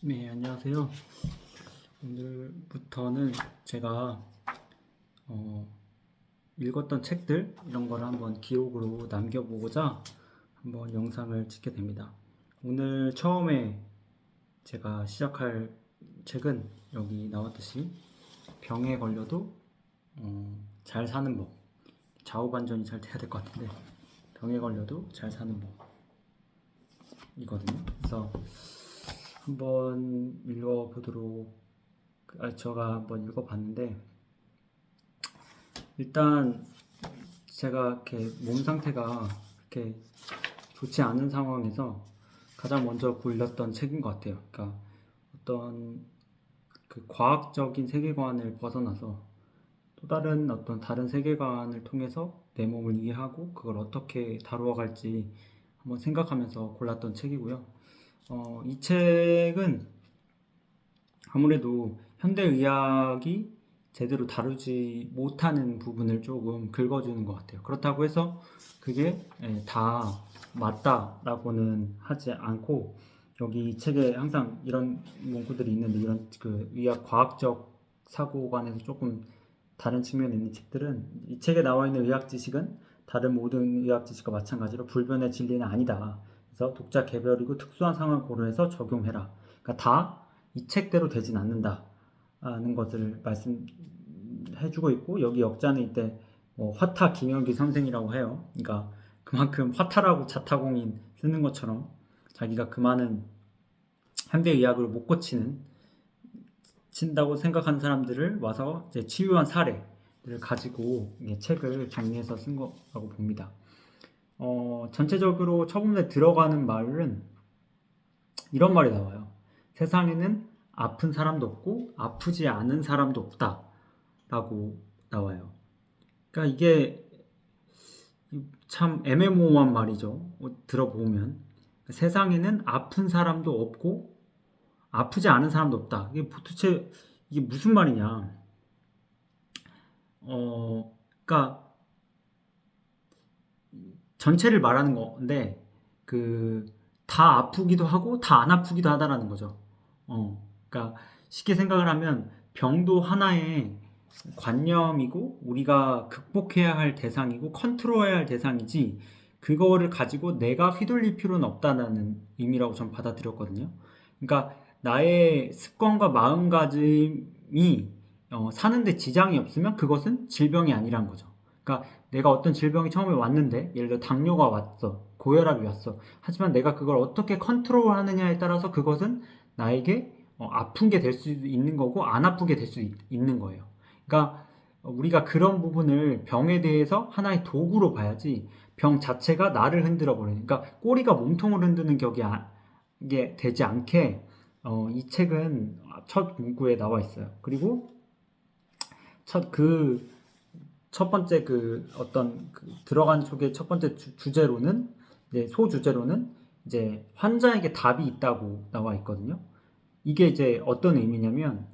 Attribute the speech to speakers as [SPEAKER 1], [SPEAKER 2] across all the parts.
[SPEAKER 1] 네, 안녕하세요. 오늘부터는 제가 읽었던 책들 이런 걸 한번 기록으로 남겨보고자 한번 영상을 찍게 됩니다. 오늘 처음에 제가 시작할 책은 여기 나왔듯이 병에 걸려도 잘 사는 법. 좌우반전이 잘 돼야 될 것 같은데 병에 걸려도 잘 사는 법이거든요. 그래서 한번 읽어보도록 제가 한번 읽어봤는데 일단 제가 이렇게 몸 상태가 그렇게 좋지 않은 상황에서 가장 먼저 굴렸던 책인 것 같아요. 그러니까 어떤 그 과학적인 세계관을 벗어나서 또 다른 세계관을 통해서 내 몸을 이해하고 그걸 어떻게 다루어 갈지 한번 생각하면서 골랐던 책이고요. 이 책은 아무래도 현대의학이 제대로 다루지 못하는 부분을 조금 긁어주는 것 같아요. 그렇다고 해서 그게 다 맞다라고는 하지 않고 여기 이 책에 항상 이런 문구들이 있는데 이런 그 의학 과학적 사고관에서 조금 다른 측면에 있는 책들은 이 책에 나와 있는 의학 지식은 다른 모든 의학 지식과 마찬가지로 불변의 진리는 아니다. 그래서 독자 개별이고 특수한 상황을 고려해서 적용해라. 그러니까 다 이 책대로 되진 않는다는 것을 말씀해주고 있고 여기 역자는 이때 화타 김영기 선생이라고 해요. 그러니까 그만큼 화타라고 자타공인 쓰는 것처럼 자기가 그 많은 현대의학을 못 고친다고 생각하는 사람들을 와서 이제 치유한 사례를 가지고 책을 정리해서 쓴 거라고 봅니다. 전체적으로 처음에 들어가는 말은 이런 말이 나와요. 세상에는 아픈 사람도 없고 아프지 않은 사람도 없다 라고 나와요. 그러니까 이게 참 애매모호한 말이죠. 들어보면 세상에는 아픈 사람도 없고 아프지 않은 사람도 없다. 이게 도대체 이게 무슨 말이냐? 그러니까 전체를 말하는 건데 그 다 아프기도 하고 다 안 아프기도 하다라는 거죠. 그러니까 쉽게 생각을 하면 병도 하나의 관념이고 우리가 극복해야 할 대상이고 컨트롤해야 할 대상이지 그거를 가지고 내가 휘둘릴 필요는 없다는 의미라고 전 받아들였거든요. 그러니까 나의 습관과 마음가짐이 사는데 지장이 없으면 그것은 질병이 아니란 거죠. 그러니까 내가 어떤 질병이 처음에 왔는데 예를 들어 당뇨가 왔어, 고혈압이 왔어. 하지만 내가 그걸 어떻게 컨트롤하느냐에 따라서 그것은 나에게 아픈 게 될 수 있는 거고 안 아프게 될 수 있는 거예요. 그러니까 우리가 그런 부분을 병에 대해서 하나의 도구로 봐야지 병 자체가 나를 흔들어 버리는. 그러니까 꼬리가 몸통을 흔드는 게 되지 않게 이 책은 첫 문구에 나와 있어요. 그리고 첫 번째 들어간 속의 첫 번째 주제로는 이제 소주제로는 이제 환자에게 답이 있다고 나와 있거든요. 이게 이제 어떤 의미냐면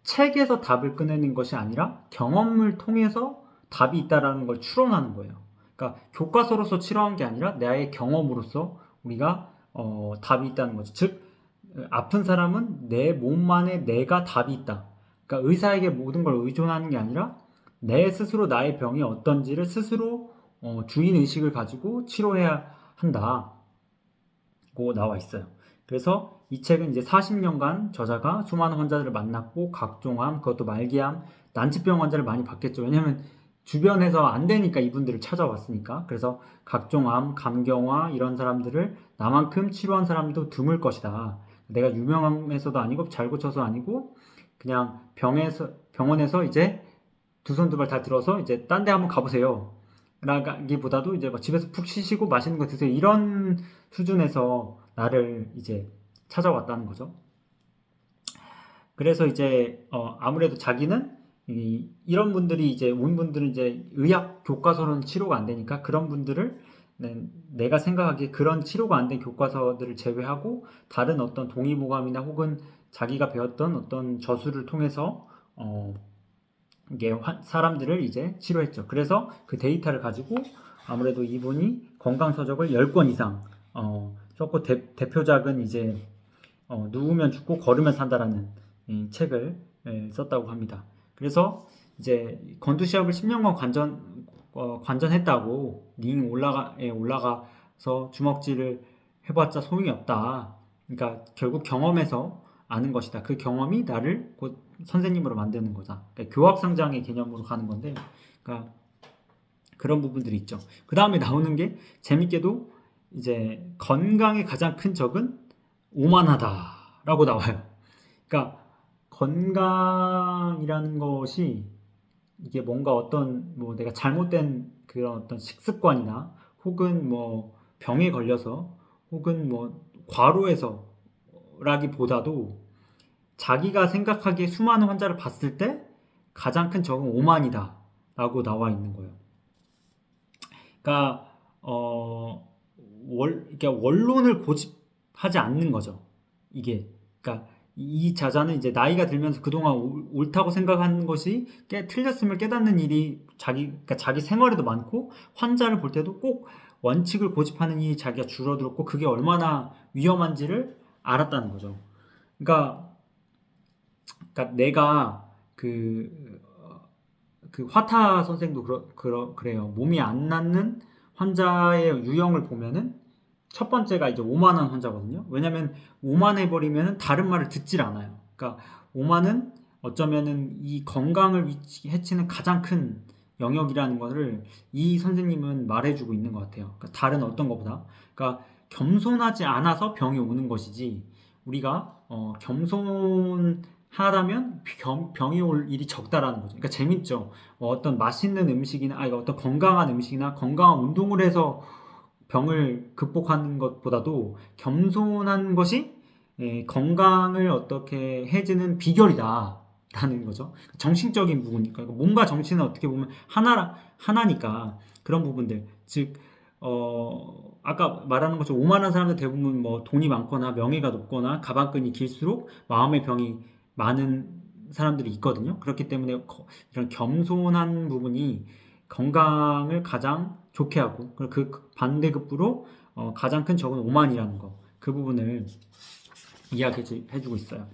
[SPEAKER 1] 책에서 답을 꺼내는 것이 아니라 경험을 통해서 답이 있다라는 걸 추론하는 거예요. 그러니까 교과서로서 치러한 게 아니라 나의 경험으로서 우리가 답이 있다는 거죠. 즉 아픈 사람은 내 몸만에 내가 답이 있다. 그러니까 의사에게 모든 걸 의존하는 게 아니라 내 스스로 나의 병이 어떤지를 스스로 주인 의식을 가지고 치료해야 한다고 나와 있어요. 그래서 이 책은 이제 40년간 저자가 수많은 환자들을 만났고 각종 암, 그것도 말기암, 난치병 환자를 많이 봤겠죠. 왜냐하면 주변에서 안 되니까 이분들을 찾아왔으니까. 그래서 각종 암, 감경화 이런 사람들을 나만큼 치료한 사람도 드물 것이다. 내가 유명해서도 아니고 잘 고쳐서 아니고 그냥 병원에서 이제 두 손 두 발 다 들어서 이제 딴 데 한번 가보세요. 라기보다도 이제 집에서 푹 쉬시고 맛있는 거 드세요. 이런 수준에서 나를 이제 찾아왔다는 거죠. 그래서 이제 아무래도 자기는 이런 분들이 이제 온 분들은 이제 의학 교과서로는 치료가 안 되니까 그런 분들을 내가 생각하기에 그런 치료가 안 된 교과서들을 제외하고 다른 어떤 동의보감이나 혹은 자기가 배웠던 어떤 저술을 통해서 이게 사람들을 이제 치료했죠. 그래서 그 데이터를 가지고 아무래도 이분이 건강서적을 10권 이상 썼고 대표작은 이제 누우면 죽고 걸으면 산다라는 이 책을 썼다고 합니다. 그래서 이제 권투 시합을 10년간 관전했다고 링 올라가서 주먹질을 해봤자 소용이 없다. 그러니까 결국 경험에서 아는 것이다. 그 경험이 나를 곧 선생님으로 만드는 거다. 그러니까 교학상장의 개념으로 가는 건데, 그러니까 그런 부분들이 있죠. 그 다음에 나오는 게 재밌게도 이제 건강의 가장 큰 적은 오만하다라고 나와요. 그러니까 건강이라는 것이 이게 뭔가 어떤 뭐 내가 잘못된 그런 어떤 식습관이나 혹은 뭐 병에 걸려서 혹은 뭐 과로해서 라기보다도 자기가 생각하기에 수많은 환자를 봤을 때 가장 큰 적은 오만이다 라고 나와 있는 거예요. 그러니까 그러니까 원론을 고집하지 않는 거죠. 이게 그러니까 이 자자는 이제 나이가 들면서 그동안 옳다고 생각하는 것이 틀렸음을 깨닫는 일이 그러니까 자기 생활에도 많고 환자를 볼 때도 꼭 원칙을 고집하는 일이 자기가 줄어들었고 그게 얼마나 위험한지를 알았다는 거죠. 그러니까 내가 그 화타 선생도 그래요. 몸이 안 낫는 환자의 유형을 보면은 첫 번째가 이제 오만한 환자거든요. 왜냐면 오만해버리면 다른 말을 듣질 않아요. 그러니까 오만은 어쩌면은 이 건강을 해치는 가장 큰 영역이라는 것을 이 선생님은 말해주고 있는 것 같아요. 그러니까 다른 어떤 것보다. 그러니까 겸손하지 않아서 병이 오는 것이지 우리가 겸손하다면 병이 올 일이 적다라는 거죠. 그러니까 재밌죠. 어떤 맛있는 음식이나 어떤 건강한 음식이나 건강한 운동을 해서 병을 극복하는 것보다도 겸손한 것이 건강을 어떻게 해주는 비결이다라는 거죠. 정신적인 부분이니까 몸과 정신은 어떻게 보면 하나니까 그런 부분들 즉 아까 말하는 것처럼 오만한 사람들 대부분 뭐 돈이 많거나 명예가 높거나 가방끈이 길수록 마음의 병이 많은 사람들이 있거든요. 그렇기 때문에 이런 겸손한 부분이 건강을 가장 좋게 하고 그 반대급부로 가장 큰 적은 오만이라는 거 그 부분을 이야기해주고 있어요.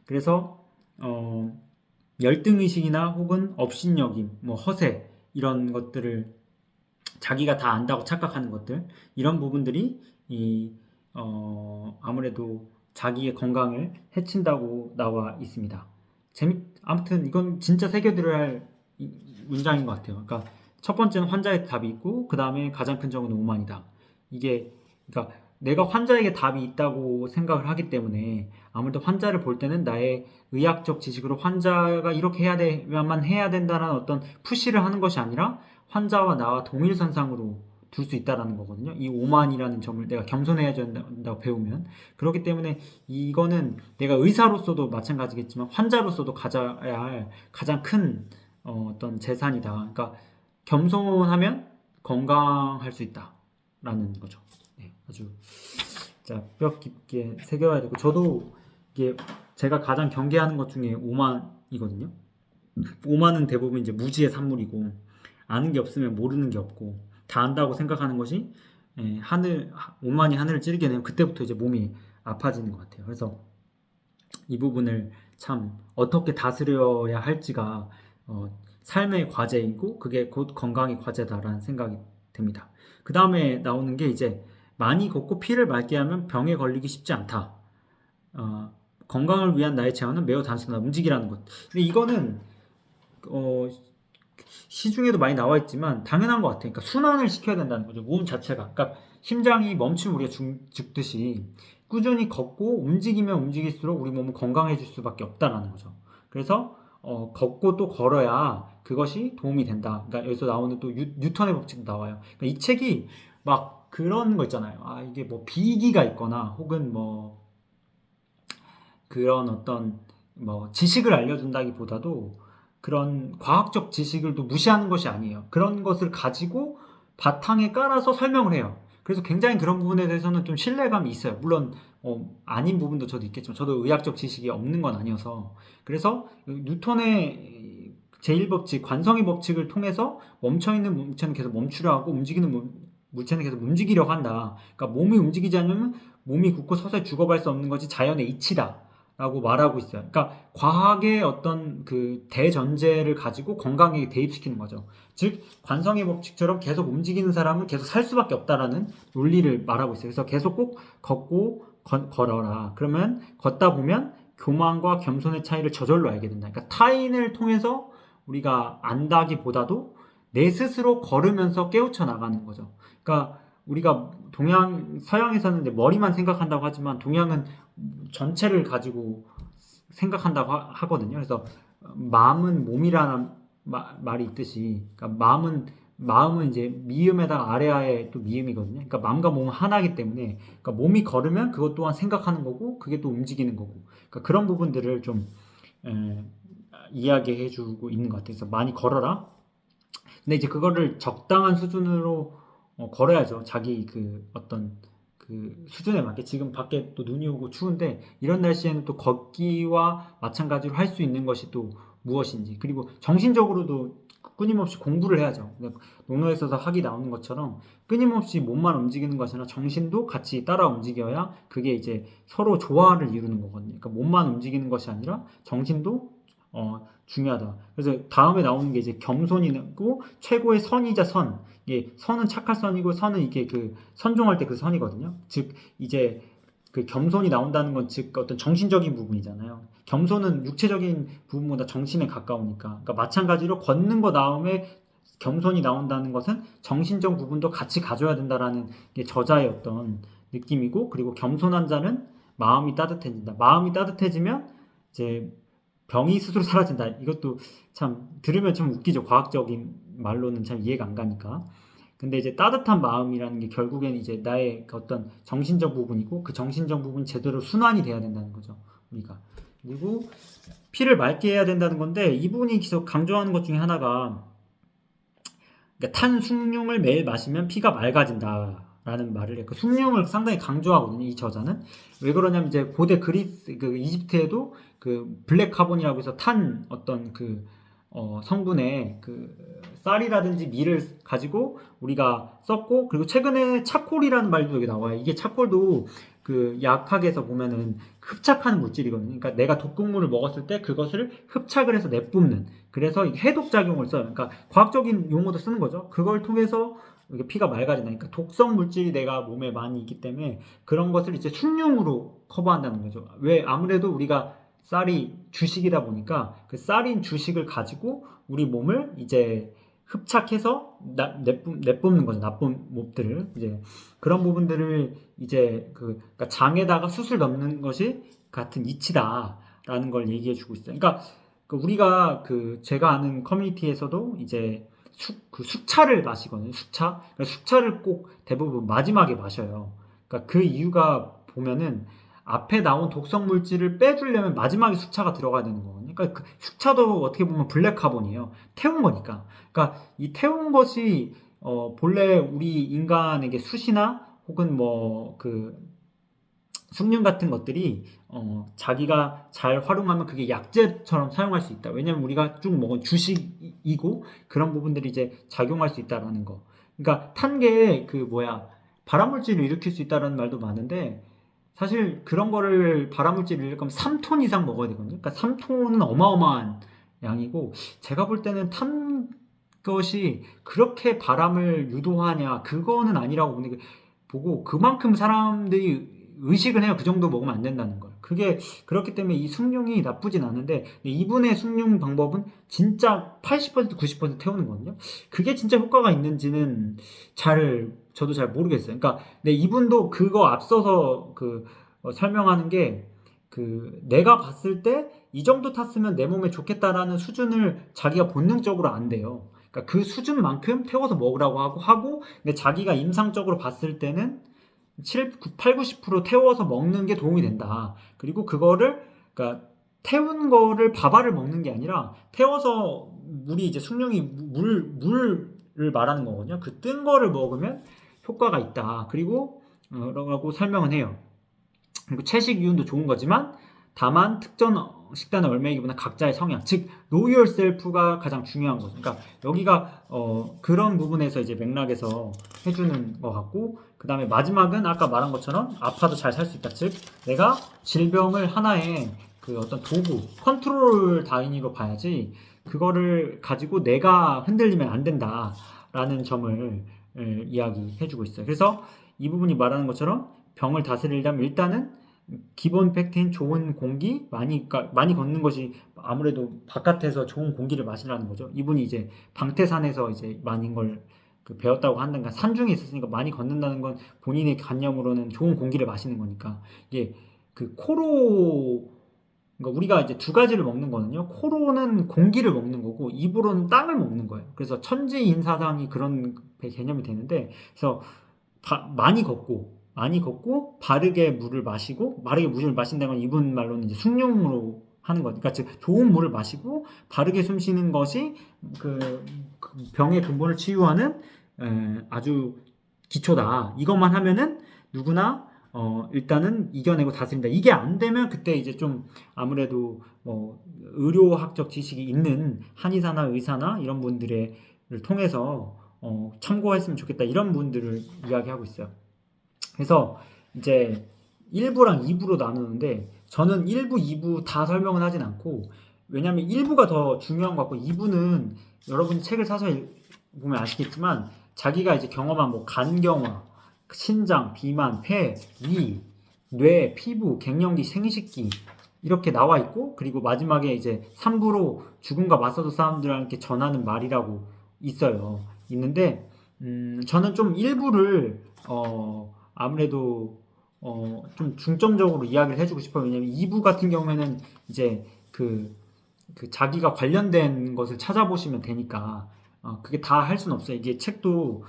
[SPEAKER 1] 그래서 열등의식이나 혹은 업신여김, 뭐 허세 이런 것들을 자기가 다 안다고 착각하는 것들 이런 부분들이 아무래도 자기의 건강을 해친다고 나와 있습니다. 아무튼 이건 진짜 새겨들어야 할 문장인 것 같아요. 그러니까 첫 번째는 환자의 답이 있고 그 다음에 가장 큰 적은 오만이다. 이게 그러니까 내가 환자에게 답이 있다고 생각을 하기 때문에 아무래도 환자를 볼 때는 나의 의학적 지식으로 환자가 이렇게 해야만 해야 된다는 어떤 푸시를 하는 것이 아니라 환자와 나와 동일선상으로 둘 수 있다라는 거거든요. 이 오만이라는 점을 내가 겸손해야 된다고 배우면 그렇기 때문에 이거는 내가 의사로서도 마찬가지겠지만 환자로서도 가져야 할 가장 큰 어떤 재산이다. 그러니까 겸손하면 건강할 수 있다라는 거죠. 네, 아주 뼈 깊게 새겨야 되고 저도 이게 제가 가장 경계하는 것 중에 오만이거든요. 오만은 대부분 이제 무지의 산물이고 아는 게 없으면 모르는 게 없고 다 안다고 생각하는 것이 오만이 하늘을 찌르게 되면 그때부터 이제 몸이 아파지는 것 같아요. 그래서 이 부분을 참 어떻게 다스려야 할지가 삶의 과제이고 그게 곧 건강의 과제다라는 생각이 듭니다. 그 다음에 나오는 게 이제 많이 걷고 피를 맑게 하면 병에 걸리기 쉽지 않다. 건강을 위한 나의 제안은 매우 단순하다. 움직이라는 것. 근데 이거는 시중에도 많이 나와 있지만 당연한 것 같아요. 그러니까 순환을 시켜야 된다는 거죠. 몸 자체가. 그러니까 심장이 멈추면 우리가 죽듯이 꾸준히 걷고 움직이면 움직일수록 우리 몸은 건강해질 수밖에 없다라는 거죠. 그래서 걷고 또 걸어야 그것이 도움이 된다. 그러니까 여기서 나오는 또 뉴턴의 법칙도 나와요. 그러니까 이 책이 막 그런 거 있잖아요. 이게 뭐 비기가 있거나 혹은 뭐 그런 어떤 뭐 지식을 알려준다기보다도 그런 과학적 지식을 또 무시하는 것이 아니에요. 그런 것을 가지고 바탕에 깔아서 설명을 해요. 그래서 굉장히 그런 부분에 대해서는 좀 신뢰감이 있어요. 물론 아닌 부분도 저도 있겠지만 저도 의학적 지식이 없는 건 아니어서 그래서 뉴턴의 제1법칙, 관성의 법칙을 통해서 멈춰있는 물체는 계속 멈추려 하고 움직이는 물체는 계속 움직이려고 한다. 그러니까 몸이 움직이지 않으면 몸이 굳고 서서히 죽어갈 수 없는 것이 자연의 이치다라고 말하고 있어요. 그러니까 과학의 어떤 그 대전제를 가지고 건강에 대입시키는 거죠. 즉 관성의 법칙처럼 계속 움직이는 사람은 계속 살 수밖에 없다라는 논리를 말하고 있어요. 그래서 계속 꼭 걷고 걸어라. 그러면 걷다 보면 교만과 겸손의 차이를 저절로 알게 된다. 그러니까 타인을 통해서 우리가 안다기보다도 내 스스로 걸으면서 깨우쳐 나가는 거죠. 그러니까 우리가 서양에서는 이제 머리만 생각한다고 하지만 동양은 전체를 가지고 생각한다고 하거든요. 그래서 마음은 몸이라는 말이 있듯이, 그러니까 마음은 이제 미음에다가 아래아에 또 미음이거든요. 그러니까 마음과 몸은 하나이기 때문에, 그러니까 몸이 걸으면 그것 또한 생각하는 거고, 그게 또 움직이는 거고, 그러니까 그런 부분들을 좀 이야기해주고 있는 것 같아요. 그래서 많이 걸어라. 근데 이제 그거를 적당한 수준으로 걸어야죠. 자기 그 어떤 그 수준에 맞게. 지금 밖에 또 눈이 오고 추운데 이런 날씨에는 또 걷기와 마찬가지로 할 수 있는 것이 또 무엇인지, 그리고 정신적으로도 끊임없이 공부를 해야죠. 논어에서 학이 나오는 것처럼 끊임없이 몸만 움직이는 것이 아니라 정신도 같이 따라 움직여야 그게 이제 서로 조화를 이루는 거거든요. 그러니까 몸만 움직이는 것이 아니라 정신도 중요하다. 그래서 다음에 나오는 게 이제 겸손이고 최고의 선이자 선. 이게 선은 착할 선이고 선은 이게 그 선종할 때 그 선이거든요. 즉 이제 그 겸손이 나온다는 건 즉 어떤 정신적인 부분이잖아요. 겸손은 육체적인 부분보다 정신에 가까우니까. 그러니까 마찬가지로 걷는 거 다음에 겸손이 나온다는 것은 정신적 부분도 같이 가져야 된다라는 게 저자의 어떤 느낌이고, 그리고 겸손한 자는 마음이 따뜻해진다. 마음이 따뜻해지면 이제 병이 스스로 사라진다. 이것도 참 들으면 좀 웃기죠. 과학적인 말로는 참 이해가 안 가니까. 근데 이제 따뜻한 마음이라는 게 결국엔 이제 나의 그 어떤 정신적 부분이고, 그 정신적 부분이 제대로 순환이 돼야 된다는 거죠. 우리가. 그리고 피를 맑게 해야 된다는 건데, 이 부분이 계속 강조하는 것 중에 하나가, 그러니까 탄 숭늉을 매일 마시면 피가 맑아진다 라는 말을 해. 그 숭늉을 상당히 강조하거든요, 이 저자는. 왜 그러냐면 이제 고대 그리스, 그 이집트에도 그 블랙 카본이라고 해서 탄 어떤 그 성분의 그 쌀이라든지 밀을 가지고 우리가 썼고, 그리고 최근에 차콜이라는 말도 여기 나와요. 이게 차콜도 그 약학에서 보면은 흡착하는 물질이거든요. 그러니까 내가 독극물을 먹었을 때 그것을 흡착을 해서 내뿜는, 그래서 해독 작용을 써요. 그러니까 과학적인 용어도 쓰는 거죠. 그걸 통해서 피가 맑아진다. 그러니까 독성 물질이 내가 몸에 많이 있기 때문에 그런 것을 이제 숭늉으로 커버한다는 거죠. 왜? 아무래도 우리가 쌀이 주식이다 보니까 그 쌀인 주식을 가지고 우리 몸을 이제 흡착해서 내뿜는 거죠. 나쁜 몹들을. 이제 그런 부분들을 이제 그러니까 장에다가 숯을 넣는 것이 같은 이치다라는 걸 얘기해 주고 있어요. 그러니까 우리가 제가 아는 커뮤니티에서도 이제 숙차를 마시거든요. 숙차. 그러니까 숙차를 꼭 대부분 마지막에 마셔요. 그러니까 그 이유가 보면은 앞에 나온 독성 물질을 빼주려면 마지막에 숙차가 들어가야 되는 거거든요. 그러니까 그 숙차도 어떻게 보면 블랙 카본이에요. 태운 거니까. 그러니까 이 태운 것이 본래 우리 인간에게 숯이나 혹은 뭐 숭늉 같은 것들이 자기가 잘 활용하면 그게 약재처럼 사용할 수 있다. 왜냐면 우리가 쭉 먹은 주식이고 그런 부분들이 이제 작용할 수 있다라는 거. 그러니까 탄 게 발암물질을 일으킬 수 있다라는 말도 많은데, 사실 그런 거를 발암물질을 일으키면 3톤 이상 먹어야 되거든요. 그러니까 3톤은 어마어마한 양이고, 제가 볼 때는 탄 것이 그렇게 발암을 유도하냐, 그거는 아니라고 보고, 그만큼 사람들이 의식을 해요. 그 정도 먹으면 안 된다는 걸. 그게 그렇기 때문에 이 숭늉이 나쁘진 않은데, 이분의 숭늉 방법은 진짜 80% 90% 태우는 거거든요. 그게 진짜 효과가 있는지는 저도 잘 모르겠어요. 그러니까 근데 이분도 그거 앞서서 설명하는 게, 내가 봤을 때 이 정도 탔으면 내 몸에 좋겠다라는 수준을 자기가 본능적으로 안 돼요. 그러니까 그 수준만큼 태워서 먹으라고 하고, 근데 자기가 임상적으로 봤을 때는 8, 90% 태워서 먹는 게 도움이 된다. 그리고 그러니까 태운 거를 밥알을 먹는 게 아니라 태워서 물이 이제 숭늉이 물을 말하는 거거든요. 그 뜬 거를 먹으면 효과가 있다. 그리고 라고 설명은 해요. 그리고 채식 이윤도 좋은 거지만 다만 특정 식단의 얼매기보다 각자의 성향, 즉 know yourself가 가장 중요한 거죠. 그러니까 여기가 그런 부분에서 이제 맥락에서 해주는 것 같고, 그 다음에 마지막은 아까 말한 것처럼 아파도 잘 살 수 있다. 즉 내가 질병을 하나의 그 어떤 도구, 컨트롤 다인으로 봐야지 그거를 가지고 내가 흔들리면 안 된다라는 점을 이야기해주고 있어요. 그래서 이 부분이 말하는 것처럼 병을 다스리려면 일단은 기본 팩트인 좋은 공기, 그러니까 많이 걷는 것이 아무래도 바깥에서 좋은 공기를 마시라는 거죠. 이분이 이제 방태산에서 이제 많은 걸 배웠다고 한다니까 산중에 있었으니까 많이 걷는다는 건 본인의 관념으로는 좋은 공기를 마시는 거니까 이게 그 코로 그러니까 우리가 이제 두 가지를 먹는 거는요. 코로는 공기를 먹는 거고 입으로는 땅을 먹는 거예요. 그래서 천지인사상이 그런 개념이 되는데 그래서 많이 걷고 바르게 물을 마시고 바르게 물을 마신다는 건 이분 말로는 이제 숭늉으로 하는 거니까 그러니까 즉 좋은 물을 마시고 바르게 숨 쉬는 것이 그 병의 근본을 치유하는 아주 기초다. 이것만 하면은 누구나 일단은 이겨내고 다스린다. 이게 안 되면 그때 이제 좀 아무래도 의료학적 지식이 있는 한의사나 의사나 이런 분들을 통해서 참고했으면 좋겠다. 이런 분들을 이야기하고 있어요. 그래서 이제 1부랑 2부로 나누는데 저는 1부, 2부 다 설명은 하진 않고 왜냐면 1부가 더 중요한 것 같고 2부는 여러분이 책을 사서 보면 아시겠지만 자기가 이제 경험한 뭐 간경화, 신장, 비만, 폐, 위, 뇌, 피부, 갱년기, 생식기 이렇게 나와 있고 그리고 마지막에 이제 3부로 죽음과 맞서도 사람들한테 전하는 말이라고 있는데 저는 좀 1부를 아무래도 좀 중점적으로 이야기를 해주고 싶어요. 왜냐면 2부 같은 경우에는 이제 그 자기가 관련된 것을 찾아보시면 되니까 그게 다 할 수는 없어요. 이게 책도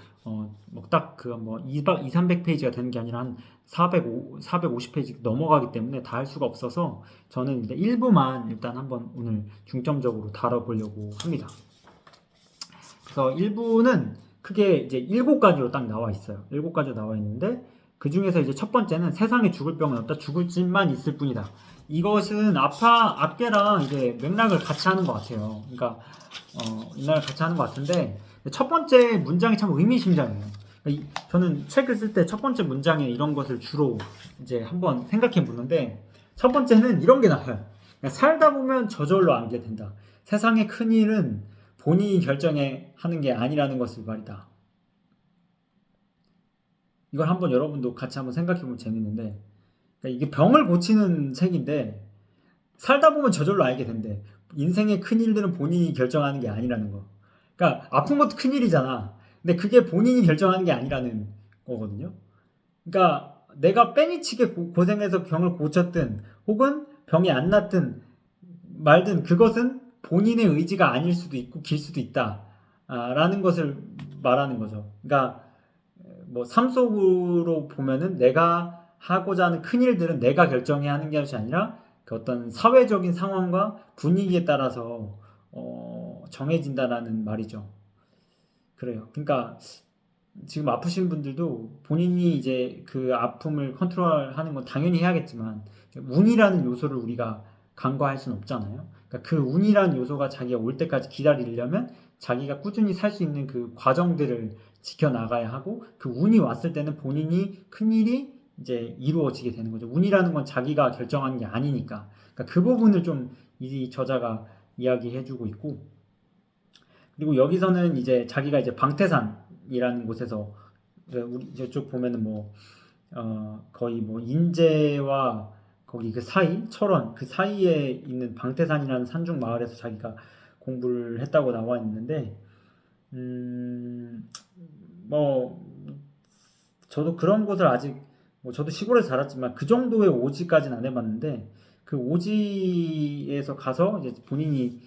[SPEAKER 1] 딱 그 뭐 2, 300페이지가 되는 게 아니라 한 450페이지 넘어가기 때문에 다 할 수가 없어서 저는 이제 1부만 일단 한번 오늘 중점적으로 다뤄보려고 합니다. 그래서 1부는 크게 이제 7가지로 딱 나와 있어요. 7가지로 나와 있는데 그 중에서 이제 첫 번째는 세상에 죽을 병은 없다. 죽을 짓만 있을 뿐이다. 이것은 앞계랑 이제 맥락을 같이 하는 것 같아요. 그러니까 맥락을 같이 하는 것 같은데 첫 번째 문장이 참 의미심장해요. 그러니까 저는 책을 쓸 때 첫 번째 문장에 이런 것을 주로 이제 한번 생각해 보는데 첫 번째는 이런 게 나와요. 그러니까 살다 보면 저절로 알게 된다. 세상의 큰 일은 본인이 결정해 하는 게 아니라는 것을 말이다. 이걸 한번 여러분도 같이 한번 생각해 보면 재밌는데 그러니까 이게 병을 고치는 책인데 살다 보면 저절로 알게 된대. 인생의 큰일들은 본인이 결정하는 게 아니라는 거. 그러니까 아픈 것도 큰일이잖아. 근데 그게 본인이 결정하는 게 아니라는 거거든요. 그러니까 내가 빼니치게 고생해서 병을 고쳤든 혹은 병이 안 낫든 말든 그것은 본인의 의지가 아닐 수도 있고 길 수도 있다. 라는 것을 말하는 거죠. 그러니까 뭐 삶 속으로 보면은 내가 하고자 하는 큰 일들은 내가 결정해야 하는 것이 아니라 그 어떤 사회적인 상황과 분위기에 따라서 정해진다라는 말이죠. 그래요. 그러니까 지금 아프신 분들도 본인이 이제 그 아픔을 컨트롤하는 건 당연히 해야겠지만 운이라는 요소를 우리가 간과할 수는 없잖아요. 그러니까 그 운이라는 요소가 자기가 올 때까지 기다리려면 자기가 꾸준히 살 수 있는 그 과정들을 지켜나가야 하고 그 운이 왔을 때는 본인이 큰일이 이제 이루어지게 되는 거죠. 운이라는 건 자기가 결정하는 게 아니니까. 그러니까 그 부분을 좀 이 저자가 이야기해주고 있고 그리고 여기서는 이제 자기가 이제 방태산이라는 곳에서 우리 저쪽 보면은 뭐 거의 뭐 인제와 거기 그 사이 철원 그 사이에 있는 방태산이라는 산중 마을에서 자기가 공부를 했다고 나와 있는데 뭐 저도 그런 곳을 아직 뭐 저도 시골에서 자랐지만 그 정도의 오지까지는 안 해봤는데 그 오지에서 가서 이제 본인이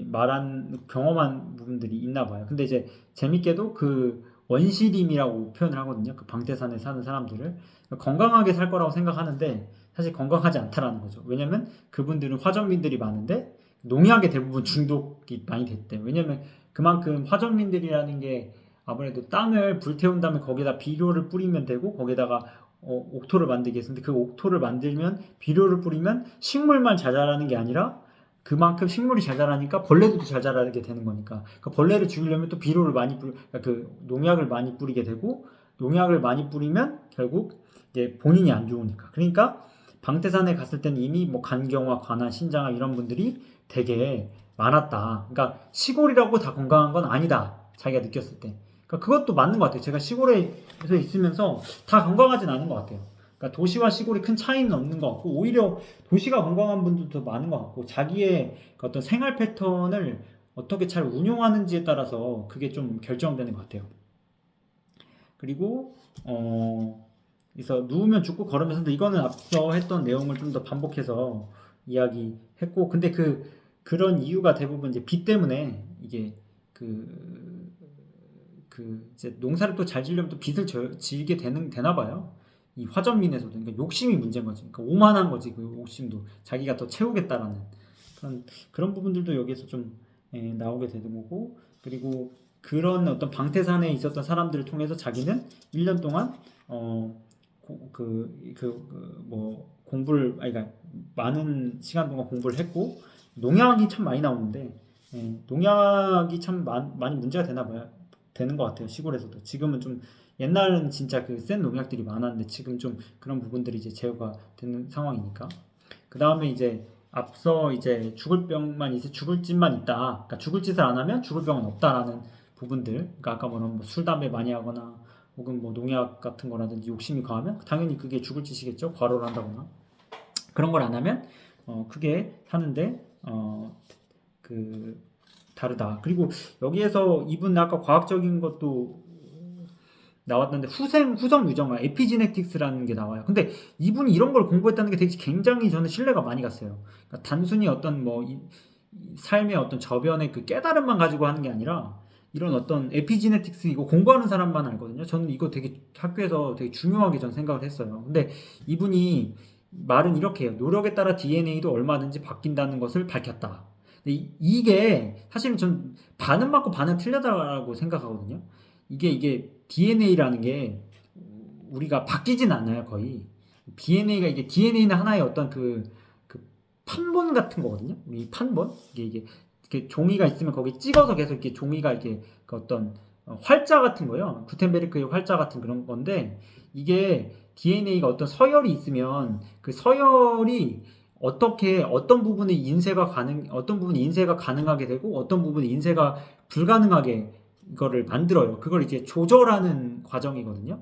[SPEAKER 1] 말한 경험한 부분들이 있나 봐요. 근데 이제 재밌게도 그 원시림이라고 표현을 하거든요. 그 방태산에 사는 사람들을 건강하게 살 거라고 생각하는데 사실 건강하지 않다라는 거죠. 왜냐면 그분들은 화전민들이 많은데 농약에 대부분 중독이 많이 됐대요. 왜냐면 그만큼 화전민들이라는 게 아무래도 땅을 불태운 다음에 거기다 비료를 뿌리면 되고 거기다가 옥토를 만들게 했는데 그 옥토를 만들면 비료를 뿌리면 식물만 잘 자라는 게 아니라 그만큼 식물이 잘 자라니까 벌레들도 잘 자라게 되는 거니까. 그러니까 벌레를 죽이려면 또 비료를 많이 그 농약을 많이 뿌리게 되고 농약을 많이 뿌리면 결국 이제 본인이 안 좋으니까. 그러니까 방태산에 갔을 때는 이미 뭐 간경화, 관한, 신장암 이런 분들이 되게 많았다. 그러니까 시골이라고 다 건강한 건 아니다. 자기가 느꼈을 때. 그러니까 그것도 맞는 것 같아요. 제가 시골에서 있으면서 다 건강하진 않은 것 같아요. 그러니까 도시와 시골이 큰 차이는 없는 것 같고 오히려 도시가 건강한 분들도 많은 것 같고 자기의 그 어떤 생활 패턴을 어떻게 잘 운용하는지에 따라서 그게 좀 결정되는 것 같아요. 그리고 그래서 누우면 죽고 걸으면 산다. 이거는 앞서 했던 내용을 좀 더 반복해서 이야기했고, 근데 그런 이유가 대부분 이제 비 때문에 이게 그, 이제 농사를 또 잘 지려면 또 빚을 지게 되나 봐요. 이 화전민에서도. 그러니까 욕심이 문제인 거지. 그러니까 오만한 거지. 그 욕심도. 자기가 더 채우겠다라는. 그런 부분들도 여기에서 좀 나오게 되는 거고, 그리고 그런 어떤 방태산에 있었던 사람들을 통해서 자기는 1년 동안 뭐 공부를 그러니까 많은 시간 동안 공부를 했고 농약이 참 많이 나오는데 농약이 참 많이 문제가 되는 것 같아요. 시골에서도 지금은 좀 옛날은 진짜 그 센 농약들이 많았는데 지금 좀 그런 부분들이 이제 제어가 되는 상황이니까. 그 다음에 이제 앞서 이제 죽을 짓만 있다. 그러니까 죽을 짓을 안 하면 죽을 병은 없다라는 부분들. 그러니까 아까 말한 술, 담배 많이 하거나 혹은 뭐 농약 같은 거라든지 욕심이 강하면 당연히 그게 죽을 짓이겠죠. 과로를 한다거나 그런 걸 안 하면 크게 사는데 그 다르다. 그리고 여기에서 이분 아까 과학적인 것도 나왔는데 후성 유전화 에피지네틱스라는 게 나와요. 근데 이분이 이런 걸 공부했다는 게 되게 굉장히 저는 신뢰가 많이 갔어요. 그러니까 단순히 어떤 뭐 이 삶의 어떤 저변의 그 깨달음만 가지고 하는 게 아니라 이런 어떤 에피지네틱스 이거 공부하는 사람만 알거든요. 저는 이거 되게 학교에서 되게 중요하게 전 생각을 했어요. 근데 이분이 말은 이렇게 해요. 노력에 따라 DNA도 얼마든지 바뀐다는 것을 밝혔다. 근데 이게 사실은 전 반은 맞고 반은 틀렸다고 생각하거든요. 이게 DNA라는 게 우리가 바뀌진 않아요, 거의. DNA는 하나의 어떤 그 판본 같은 거거든요. 이 판본? 이게 종이가 있으면 거기 찍어서 계속 이렇게 종이가 이렇게 그 어떤 활자 같은 거요. 구텐베르크의 활자 같은 그런 건데 이게 DNA가 어떤 서열이 있으면 그 서열이 어떤 부분이 어떤 부분이 인쇄가 가능하게 되고 어떤 부분이 인쇄가 불가능하게 이거를 만들어요. 그걸 이제 조절하는 과정이거든요.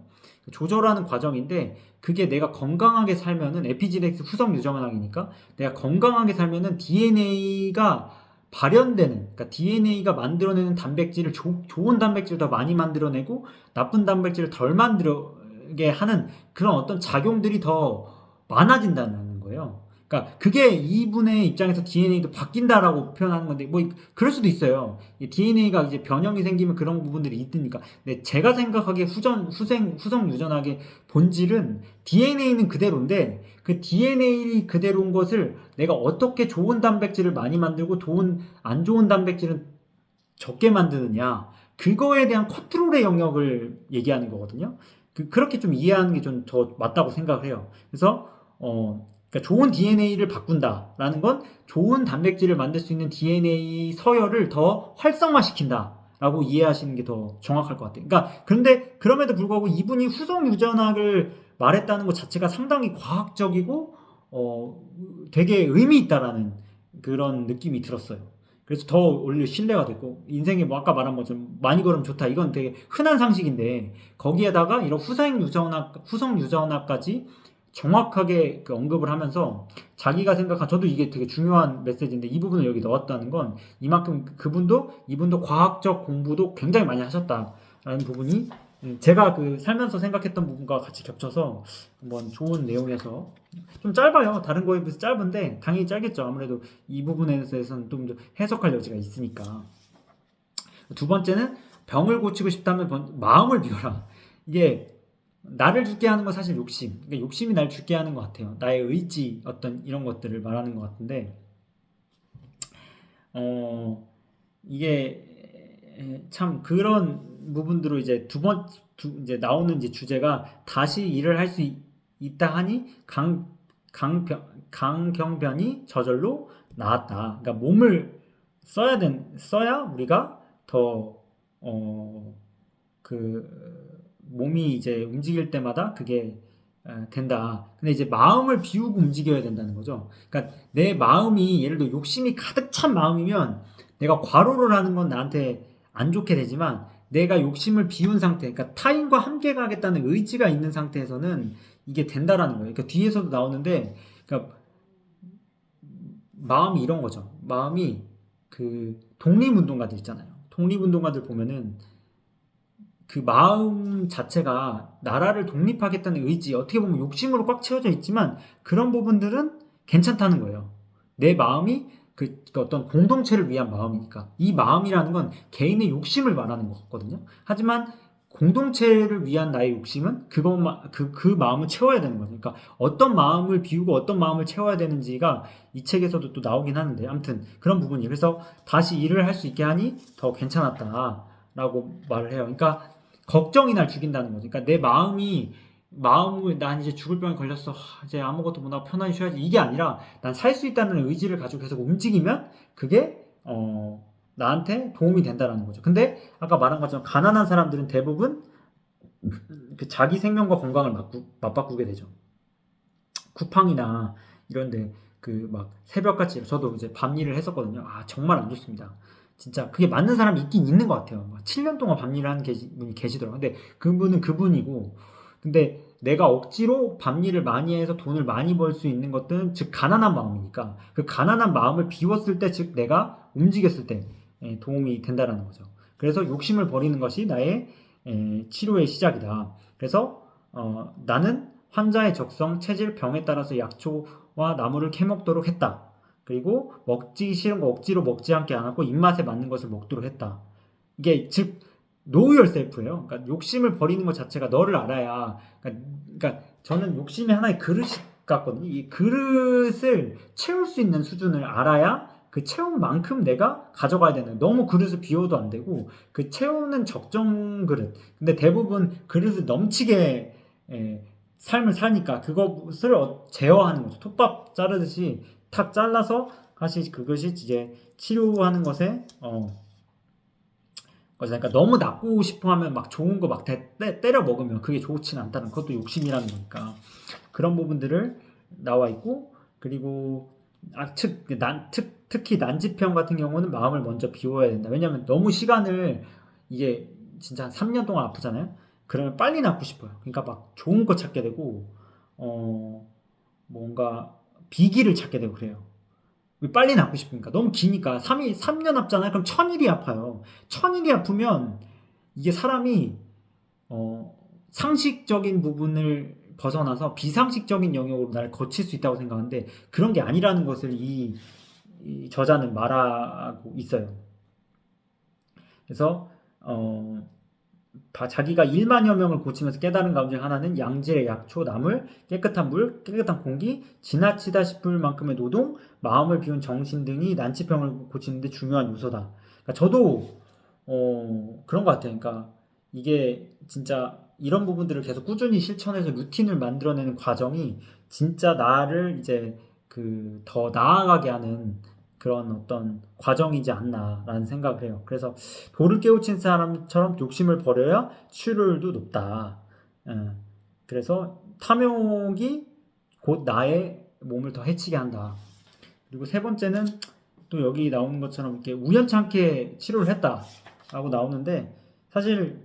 [SPEAKER 1] 조절하는 과정인데 그게 내가 건강하게 살면은 에피지넥스 후성 유전학이니까 내가 건강하게 살면은 DNA가 발현되는 그러니까 DNA가 만들어내는 단백질을 좋은 단백질을 더 많이 만들어내고 나쁜 단백질을 덜 만들게 하는 그런 어떤 작용들이 더 많아진다는 거예요. 그러니까 그게 이분의 입장에서 DNA도 바뀐다라고 표현하는 건데 뭐 그럴 수도 있어요. DNA가 이제 변형이 생기면 그런 부분들이 있으니까. 근데 제가 생각하기에 후성 유전학의 본질은 DNA는 그대로인데 그 DNA 그대로인 것을 내가 어떻게 좋은 단백질을 많이 만들고 안 좋은 단백질은 적게 만드느냐 그거에 대한 컨트롤의 영역을 얘기하는 거거든요. 그렇게 좀 이해하는 게 좀 더 맞다고 생각을 해요. 그래서 그러니까 좋은 DNA를 바꾼다라는 건 좋은 단백질을 만들 수 있는 DNA 서열을 더 활성화시킨다라고 이해하시는 게 더 정확할 것 같아요. 그러니까 그런데 그럼에도 불구하고 이분이 후성 유전학을 말했다는 것 자체가 상당히 과학적이고 되게 의미 있다라는 그런 느낌이 들었어요. 그래서 더 오히려 신뢰가 됐고 인생에 뭐 아까 말한 것처럼 많이 걸으면 좋다 이건 되게 흔한 상식인데 거기에다가 이런 후성 유전학까지 정확하게 그 언급을 하면서 자기가 생각한 저도 이게 되게 중요한 메시지인데 이 부분을 여기 넣었다는 건 이만큼 이분도 과학적 공부도 굉장히 많이 하셨다라는 부분이 제가 그 살면서 생각했던 부분과 같이 겹쳐서 한번 좋은 내용에서 좀 짧아요. 다른 거에 비해서 짧은데 당연히 짧겠죠. 아무래도 이 부분에 대해서는 좀 더 해석할 여지가 있으니까. 두 번째는 병을 고치고 싶다면 마음을 비워라. 이게 나를 죽게 하는 건 사실 욕심. 그러니까 욕심이 날 죽게 하는 것 같아요. 나의 의지, 어떤 이런 것들을 말하는 것 같은데, 이게 참 그런 부분들로 이제 이제 나오는 이제 주제가 다시 일을 할 수 있다 하니 강경변이 저절로 나았다. 그러니까 몸을 써야 우리가 더, 그, 몸이 이제 움직일 때마다 그게 된다. 근데 이제 마음을 비우고 움직여야 된다는 거죠. 그러니까 내 마음이 예를 들어 욕심이 가득 찬 마음이면 내가 과로를 하는 건 나한테 안 좋게 되지만 내가 욕심을 비운 상태, 그러니까 타인과 함께 가겠다는 의지가 있는 상태에서는 이게 된다라는 거예요. 그러니까 뒤에서도 나오는데, 그러니까 마음이 이런 거죠. 마음이 그 독립운동가들 있잖아요. 독립운동가들 보면은 그 마음 자체가 나라를 독립하겠다는 의지, 어떻게 보면 욕심으로 꽉 채워져 있지만 그런 부분들은 괜찮다는 거예요. 내 마음이 그 어떤 공동체를 위한 마음이니까. 이 마음이라는 건 개인의 욕심을 말하는 거거든요. 하지만 공동체를 위한 나의 욕심은 그 마음을 채워야 되는 거죠. 그러니까 어떤 마음을 비우고 어떤 마음을 채워야 되는지가 이 책에서도 또 나오긴 하는데, 아무튼 그런 부분이에요. 그래서 다시 일을 할 수 있게 하니 더 괜찮았다라고 말을 해요. 그러니까 걱정이 날 죽인다는 거죠. 그러니까 내 마음을 난 이제 죽을 병에 걸렸어. 이제 아무것도 못하고 편안히 쉬어야지. 이게 아니라 난 살 수 있다는 의지를 가지고 계속 움직이면 그게 나한테 도움이 된다라는 거죠. 근데 아까 말한 것처럼 가난한 사람들은 대부분 그 자기 생명과 건강을 맞바꾸게 되죠. 쿠팡이나 이런데 그 막 새벽같이 저도 이제 밤일을 했었거든요. 아 정말 안 좋습니다. 진짜 그게 맞는 사람이 있긴 있는 것 같아요. 막 7년 동안 밤일을 하는 분이 계시더라고요. 근데 그분은 그분이고, 근데 내가 억지로 밤일을 많이 해서 돈을 많이 벌 수 있는 것들은 즉 가난한 마음이니까 그 가난한 마음을 비웠을 때, 즉 내가 움직였을 때 도움이 된다라는 거죠. 그래서 욕심을 버리는 것이 나의 치료의 시작이다. 그래서 나는 환자의 적성, 체질, 병에 따라서 약초와 나물을 캐먹도록 했다. 그리고 먹기 싫은 거 억지로 먹지 않게 안 하고 입맛에 맞는 것을 먹도록 했다. 이게 즉 know yourself예요. 그러니까 욕심을 버리는 것 자체가 너를 알아야. 그러니까 저는 욕심이 하나의 그릇 같거든요. 이 그릇을 채울 수 있는 수준을 알아야 그 채운 만큼 내가 가져가야 되는. 너무 그릇을 비워도 안 되고 그 채우는 적정 그릇. 근데 대부분 그릇을 넘치게 삶을 사니까 그것을 제어하는 거죠. 톱밥 자르듯이 탁 잘라서 다시 그것이 이제 치료하는 것에 그러니까 너무 낫고 싶어 하면 막 좋은 거 막 때려 먹으면 그게 좋지는 않다는, 그것도 욕심이라는 거니까 그런 부분들을 나와 있고, 그리고 특히 난치병 같은 경우는 마음을 먼저 비워야 된다. 왜냐하면 너무 시간을, 이게 진짜 한 3년 동안 아프잖아요. 그러면 빨리 낫고 싶어요. 그러니까 막 좋은 거 찾게 되고 뭔가 비기를 찾게 되고 그래요. 빨리 낫고 싶으니까. 너무 기니까 3년 아프잖아요. 그럼 1000일이 아파요. 1000일이 아프면 이게 사람이 상식적인 부분을 벗어나서 비상식적인 영역으로 날 거칠 수 있다고 생각하는데 그런 게 아니라는 것을 이 저자는 말하고 있어요. 그래서 자기가 1만여 명을 고치면서 깨달은 가운데 하나는 양질의 약초, 나물, 깨끗한 물, 깨끗한 공기, 지나치다 싶을 만큼의 노동, 마음을 비운 정신 등이 난치병을 고치는 데 중요한 요소다. 그러니까 저도 그런 것 같아요. 그러니까 이게 진짜 이런 부분들을 계속 꾸준히 실천해서 루틴을 만들어내는 과정이 진짜 나를 이제 그 더 나아가게 하는 그런 어떤 과정이지 않나라는 생각을 해요. 그래서 돌을 깨우친 사람처럼 욕심을 버려야 치료율도 높다. 그래서 탐욕이 곧 나의 몸을 더 해치게 한다. 그리고 세 번째는 또 여기 나오는 것처럼 이렇게 우연찮게 치료를 했다라고 나오는데, 사실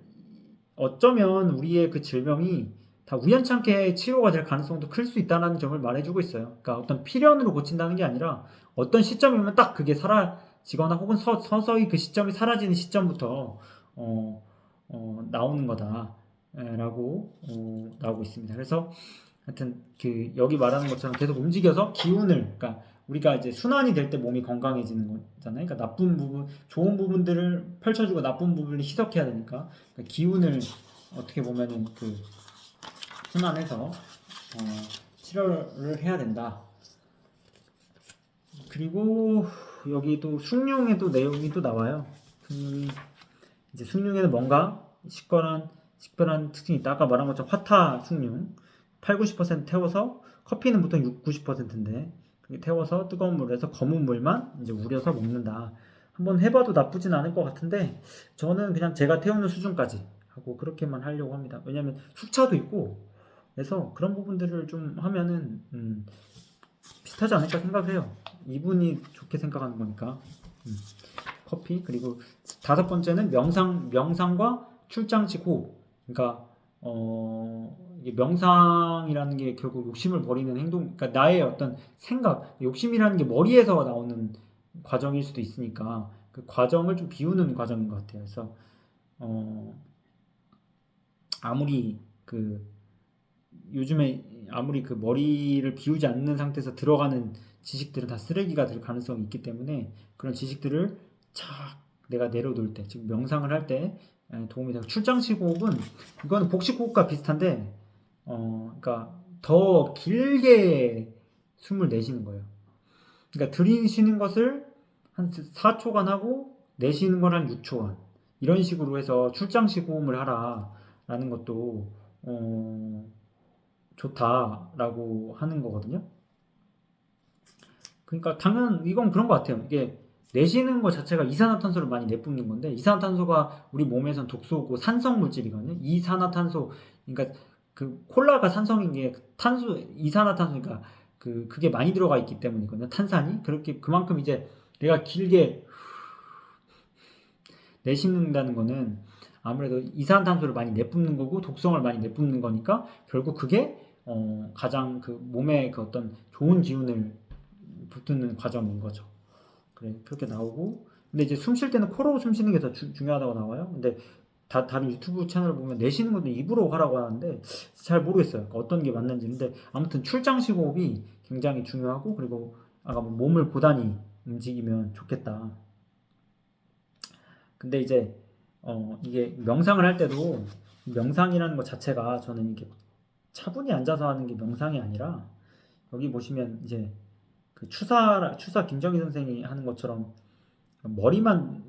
[SPEAKER 1] 어쩌면 우리의 그 질병이 다 우연찮게 치료가 될 가능성도 클 수 있다는 점을 말해주고 있어요. 그러니까 어떤 필연으로 고친다는 게 아니라 어떤 시점이면 딱 그게 사라지거나 혹은 서서히 그 시점이 사라지는 시점부터 나오는 거다라고 나오고 있습니다. 그래서 하여튼 그 여기 말하는 것처럼 계속 움직여서 기운을, 그러니까 우리가 이제 순환이 될 때 몸이 건강해지는 거잖아요. 그러니까 나쁜 부분, 좋은 부분들을 펼쳐주고 나쁜 부분을 희석해야 되니까 그러니까 기운을 어떻게 보면은 그 순환해서 치료를 해야 된다. 그리고 여기 또 숭늉에도 내용이 또 나와요. 이제 숭늉에는 뭔가 식별한 특징이 있다. 아까 말한 것처럼 화타 숭늉 8-90% 태워서, 커피는 보통 6-90%인데 그렇게 태워서 뜨거운 물에서 검은 물만 이제 우려서 먹는다. 한번 해봐도 나쁘진 않을 것 같은데 저는 그냥 제가 태우는 수준까지 하고 그렇게만 하려고 합니다. 왜냐하면 숙차도 있고 그래서 그런 부분들을 좀 하면은 비슷하지 않을까 생각을 해요. 이분이 좋게 생각하는 거니까. 커피. 그리고 다섯 번째는 명상과 출장식 호흡. 그러니까 이게 명상이라는 게 결국 욕심을 버리는 행동, 그러니까 나의 어떤 생각, 욕심이라는 게 머리에서 나오는 과정일 수도 있으니까 그 과정을 좀 비우는 과정인 것 같아요. 그래서 아무리 그 요즘에 아무리 그 머리를 비우지 않는 상태에서 들어가는 지식들은 다 쓰레기가 될 가능성이 있기 때문에 그런 지식들을 착 내가 내려놓을 때, 즉 명상을 할 때 도움이 되고, 출장식 호흡은 이거는 복식 호흡과 비슷한데 그러니까 더 길게 숨을 내쉬는 거예요. 그러니까 들이쉬는 것을 한 4초간 하고 내쉬는 걸 한 6초간 이런 식으로 해서 출장식 호흡을 하라라는 것도 좋다라고 하는 거거든요. 그러니까 당연 이건 그런 것 같아요. 이게 내쉬는 것 자체가 이산화탄소를 많이 내뿜는 건데, 이산화탄소가 우리 몸에선 독소고 산성 물질이거든요. 이산화탄소, 그러니까 그 콜라가 산성인 게 탄소, 이산화탄소니까 그게 많이 들어가 있기 때문이거든요. 탄산이 그렇게 그만큼 이제 내가 길게 내쉬는다는 거는 아무래도 이산화탄소를 많이 내뿜는 거고 독성을 많이 내뿜는 거니까 결국 그게 가장 그 몸에 그 어떤 좋은 기운을 붙는 과정인 거죠. 그래 그렇게 나오고, 근데 이제 숨 쉴 때는 코로 숨 쉬는 게 더 중요하다고 나와요. 근데 다른 유튜브 채널을 보면 내쉬는 것도 입으로 하라고 하는데 잘 모르겠어요. 어떤 게 맞는지. 근데 아무튼 출장식 호흡이 굉장히 중요하고, 그리고 아까 뭐 몸을 고단히 움직이면 좋겠다. 근데 이제 이게 명상을 할 때도 명상이라는 것 자체가 저는 이게 차분히 앉아서 하는 게 명상이 아니라, 여기 보시면 이제 그 추사 김정희 선생이 하는 것처럼 머리만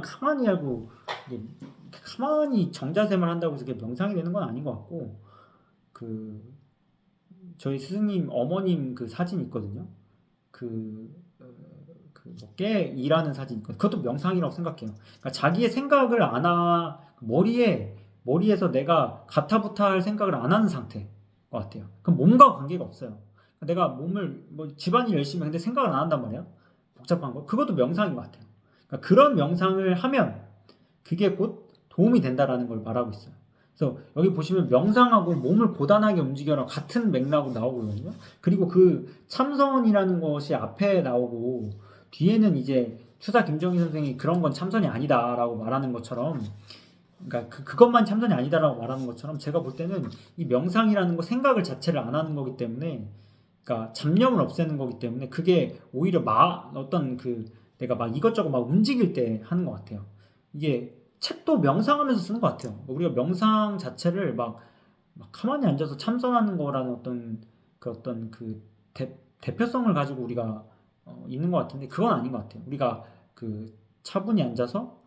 [SPEAKER 1] 가만히 하고 가만히 정자세만 한다고 해서 그게 명상이 되는 건 아닌 것 같고, 그 저희 스승님 어머님 그 사진 있거든요. 그뭐깨 일하는 사진 있거든요. 그것도 명상이라고 생각해요. 그러니까 자기의 생각을 머리에서 내가 가타부타할 생각을 안 하는 상태인 것 같아요. 그럼 몸과 관계가 없어요. 내가 몸을 뭐 집안일 열심히 하는데 생각을 안 한단 말이야. 복잡한 거. 그것도 명상인 것 같아요. 그러니까 그런 명상을 하면 그게 곧 도움이 된다라는 걸 말하고 있어요. 그래서 여기 보시면 명상하고 몸을 고단하게 움직여라 같은 맥락으로 나오거든요. 그리고 그 참선이라는 것이 앞에 나오고 뒤에는 이제 추사 김정희 선생이 그런 건 참선이 아니다라고 말하는 것처럼, 그러니까 그것만 참선이 아니다라고 말하는 것처럼 제가 볼 때는 이 명상이라는 거 생각을 자체를 안 하는 거기 때문에, 그러니까 잡념을 없애는 거기 때문에 그게 오히려 어떤 내가 막 이것저것 막 움직일 때 하는 것 같아요. 이게 책도 명상하면서 쓰는 것 같아요. 우리가 명상 자체를 막 가만히 앉아서 참선하는 거라는 어떤 대표성을 가지고 우리가 있는 것 같은데 그건 아닌 것 같아요. 우리가 차분히 앉아서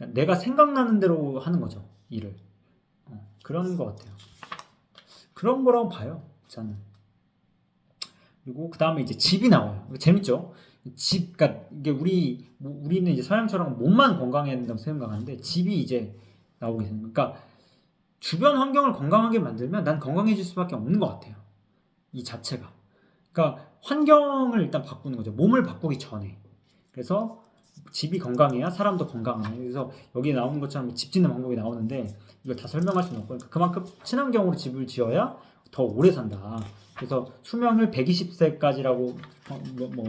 [SPEAKER 1] 내가 생각나는 대로 하는 거죠, 일을. 그런 것 같아요. 그런 거라고 봐요, 저는. 그리고 그 다음에 이제 집이 나와요. 재밌죠? 그러니까 이게 우리는 이제 서양처럼 몸만 건강해야 된다고 생각하는데 집이 이제 나오게 되는 거예요. 그러니까 주변 환경을 건강하게 만들면 난 건강해질 수밖에 없는 것 같아요. 이 자체가. 그러니까 환경을 일단 바꾸는 거죠. 몸을 바꾸기 전에. 그래서 집이 건강해야 사람도 건강하네. 그래서 여기 나오는 것처럼 집 짓는 방법이 나오는데 이걸 다 설명할 수는 없고, 그만큼 친환경으로 집을 지어야 더 오래 산다. 그래서 수명을 120세까지라고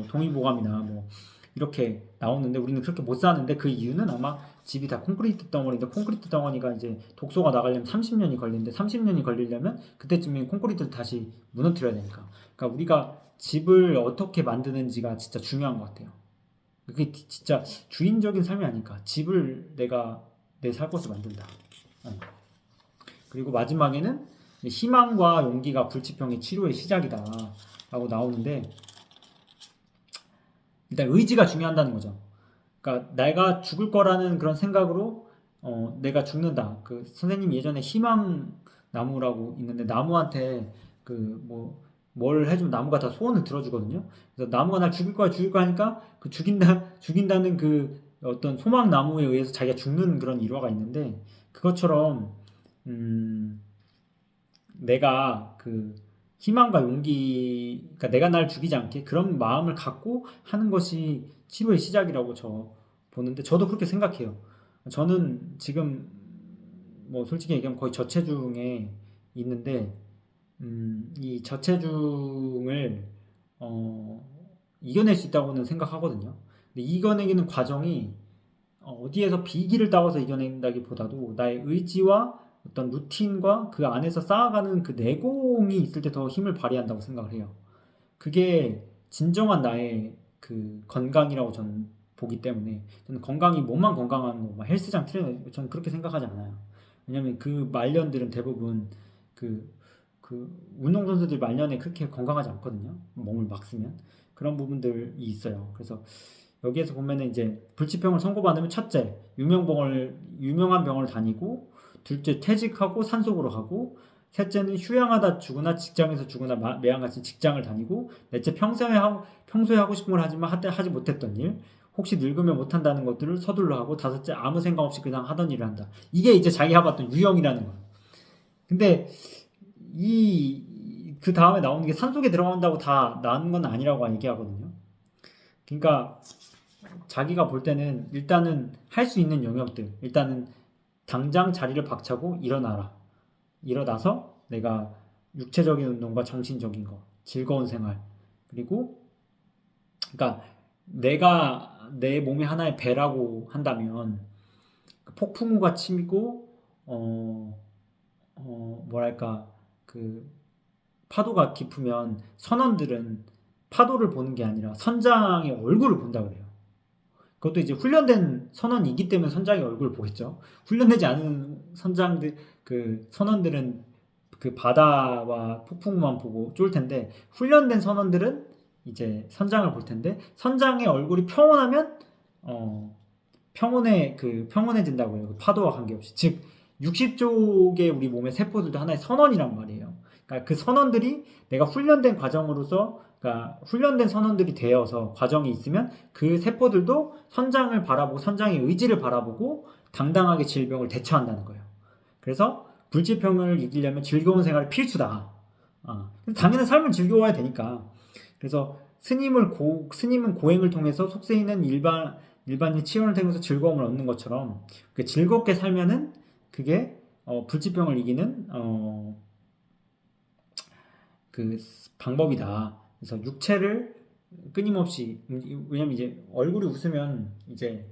[SPEAKER 1] 동의보감이나 뭐 이렇게 나오는데 우리는 그렇게 못 사는데, 그 이유는 아마 집이 다 콘크리트 덩어리인데 콘크리트 덩어리가 이제 독소가 나가려면 30년이 걸리는데 30년이 걸리려면 그때쯤에 콘크리트를 다시 무너뜨려야 되니까. 그러니까 우리가 집을 어떻게 만드는지가 진짜 중요한 것 같아요. 그게 진짜 주인적인 삶이 아닐까. 집을 내가 내 살 곳을 만든다. 그리고 마지막에는 희망과 용기가 불치병의 치료의 시작이다 라고 나오는데, 일단 의지가 중요하다는 거죠. 그러니까 내가 죽을 거라는 그런 생각으로 내가 죽는다. 그 선생님이 예전에 희망 나무라고 있는데, 나무한테 뭘 해주면 나무가 다 소원을 들어주거든요. 그래서 나무가 날 죽일 거야 하니까 그 죽인다는 그 어떤 소망 나무에 의해서 자기가 죽는 그런 일화가 있는데, 그것처럼 음, 내가 그 희망과 용기, 그러니까 내가 날 죽이지 않게 그런 마음을 갖고 하는 것이 치료의 시작이라고 저 보는데 저도 그렇게 생각해요. 저는 지금 뭐 솔직히 얘기하면 거의 저체중에 있는데 이 저체중을 어, 이겨낼 수 있다고는 생각하거든요. 근데 이겨내기는 과정이 어디에서 비기를 따와서 이겨낸다기보다도 나의 의지와 어떤 루틴과 그 안에서 쌓아가는 그 내공이 있을 때 더 힘을 발휘한다고 생각을 해요. 그게 진정한 나의 그 건강이라고 저는 보기 때문에 저는 건강이 몸만 건강한 뭐 헬스장 트레이너 저는 그렇게 생각하지 않아요. 왜냐면 그 말년들은 대부분 그, 그 운동선수들 말년에 그렇게 건강하지 않거든요. 몸을 막 쓰면 그런 부분들이 있어요. 그래서 여기에서 보면은 이제 불치병을 선고받으면 첫째 유명한 병원을 다니고 둘째 퇴직하고 산속으로 가고 셋째는 휴양하다 죽거나 직장에서 죽거나 매양같이 직장을 다니고 넷째 평소에 하고 싶은 걸 하지만 하지 못했던 일 혹시 늙으면 못한다는 것들을 서둘러 하고 다섯째 아무 생각 없이 그냥 하던 일을 한다. 이게 이제 자기가 봤던 유형이라는 거예요. 근데 이 그 다음에 나오는 게 산속에 들어간다고 다 나은 건 아니라고 얘기하거든요. 그러니까 자기가 볼 때는 일단은 할 수 있는 영역들 일단은 당장 자리를 박차고 일어나라. 일어나서 내가 육체적인 운동과 정신적인 거, 즐거운 생활 그리고 그러니까 내가 내 몸이 하나의 배라고 한다면 폭풍우가 치고 뭐랄까 그 파도가 깊으면 선원들은 파도를 보는 게 아니라 선장의 얼굴을 본다 그래요. 그것도 이제 훈련된 선원이기 때문에 선장의 얼굴을 보겠죠. 훈련되지 않은 그 선원들은 그 바다와 폭풍우만 보고 쫄 텐데 훈련된 선원들은 이제 선장을 볼 텐데 선장의 얼굴이 평온하면 평온해진다고 해요. 그 파도와 관계없이. 즉 60쪽의 우리 몸의 세포들도 하나의 선원이란 말이에요. 그러니까 그 선원들이 내가 훈련된 과정으로서 그러니까 훈련된 선원들이 되어서 과정이 있으면 그 세포들도 선장을 바라보고 선장의 의지를 바라보고 당당하게 질병을 대처한다는 거예요. 그래서 불치병을 이기려면 즐거운 생활이 필수다. 당연히 삶을 즐거워야 되니까. 그래서 스님은 고행을 통해서 속세인은 일반인 치료를 통해서 즐거움을 얻는 것처럼 즐겁게 살면은 그게 불치병을 이기는 그 방법이다. 그래서 육체를 끊임없이 왜냐면 이제 얼굴이 웃으면 이제